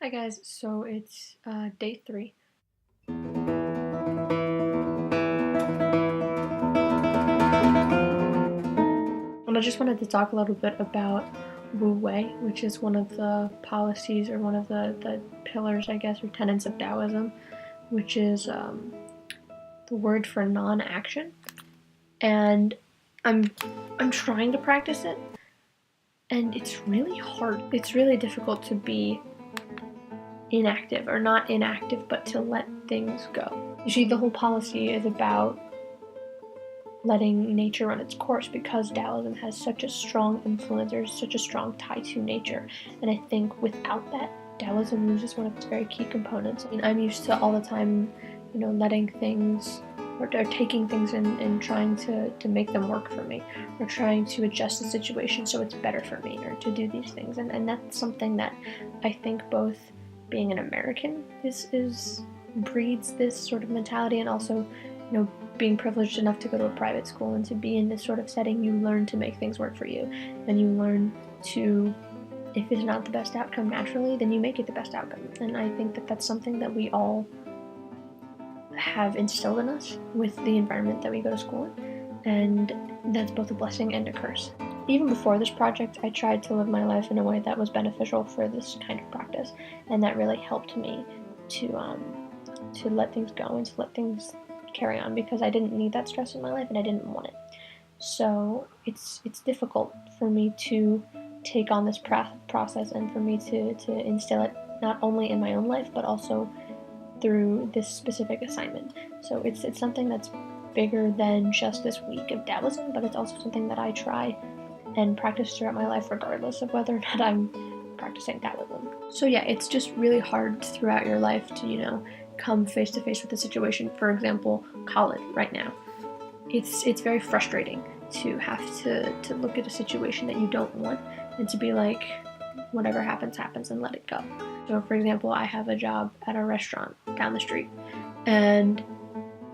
Hi guys, so it's day 3. And I just wanted to talk a little bit about Wu Wei, which is one of the policies or one of the pillars, I guess, or tenets of Taoism, which is the word for non-action. And I'm trying to practice it, and it's really hard. It's really difficult to be inactive, or not inactive, but to let things go. You see, the whole policy is about letting nature run its course because Taoism has such a strong influence, there's such a strong tie to nature. And I think without that, Taoism loses one of its very key components. I mean, I'm used to all the time, letting things or taking things and trying to make them work for me, or trying to adjust the situation so it's better for me, or to do these things. And that's something that I think both being an American is breeds this sort of mentality, and also, being privileged enough to go to a private school and to be in this sort of setting, you learn to make things work for you, and you learn to, if it's not the best outcome naturally, then you make it the best outcome. And I think that that's something that we all have instilled in us with the environment that we go to school in, and that's both a blessing and a curse. Even before this project, I tried to live my life in a way that was beneficial for this kind of practice, and that really helped me to let things go and to let things carry on, because I didn't need that stress in my life and I didn't want it. So it's difficult for me to take on this process, and for me to instill it not only in my own life but also through this specific assignment. So it's something that's bigger than just this week of Taoism, but it's also something that I try and practice throughout my life regardless of whether or not I'm practicing Taoism. So yeah, it's just really hard throughout your life to, come face to face with the situation. For example, college right now. It's very frustrating to have to look at a situation that you don't want and to be like, whatever happens, happens, and let it go. So for example, I have a job at a restaurant down the street, and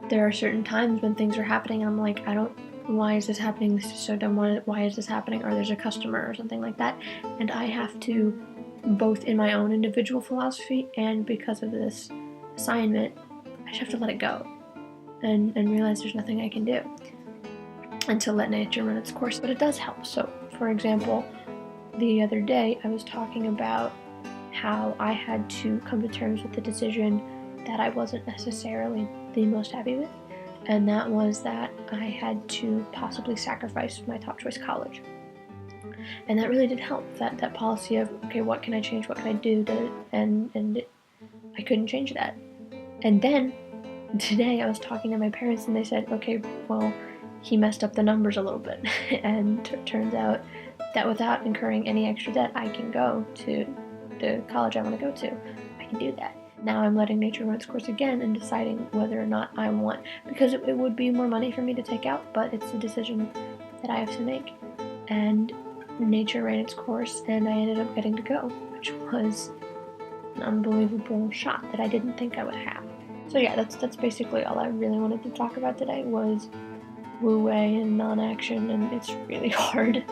there are certain times when things are happening and I'm like, why is this happening? This is so dumb. Why is this happening? Or there's a customer or something like that. And I have to, both in my own individual philosophy and because of this assignment, I just have to let it go and realize there's nothing I can do, and to let nature run its course. But it does help. So for example, the other day I was talking about how I had to come to terms with the decision that I wasn't necessarily the most happy with, and that was that I had to possibly sacrifice my top choice college. And that really did help, that policy of, okay, what can I change, what can I do and I couldn't change that. And then today I was talking to my parents and they said, okay, well, he messed up the numbers a little bit. And turns out that without incurring any extra debt, I can go to the college I want to go to. I can do that. Now I'm letting nature run its course again and deciding whether or not I want, because it would be more money for me to take out, but it's a decision that I have to make. And nature ran its course and I ended up getting to go, which was an unbelievable shot that I didn't think I would have. So yeah, that's basically all I really wanted to talk about today, was Wu Wei and non-action, and it's really hard,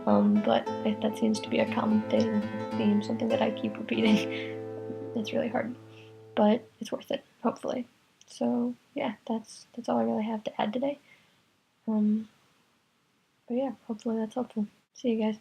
but that seems to be a common theme, something that I keep repeating. It's really hard, but it's worth it, hopefully. So yeah, that's all I really have to add today. But yeah, hopefully that's helpful. See you guys.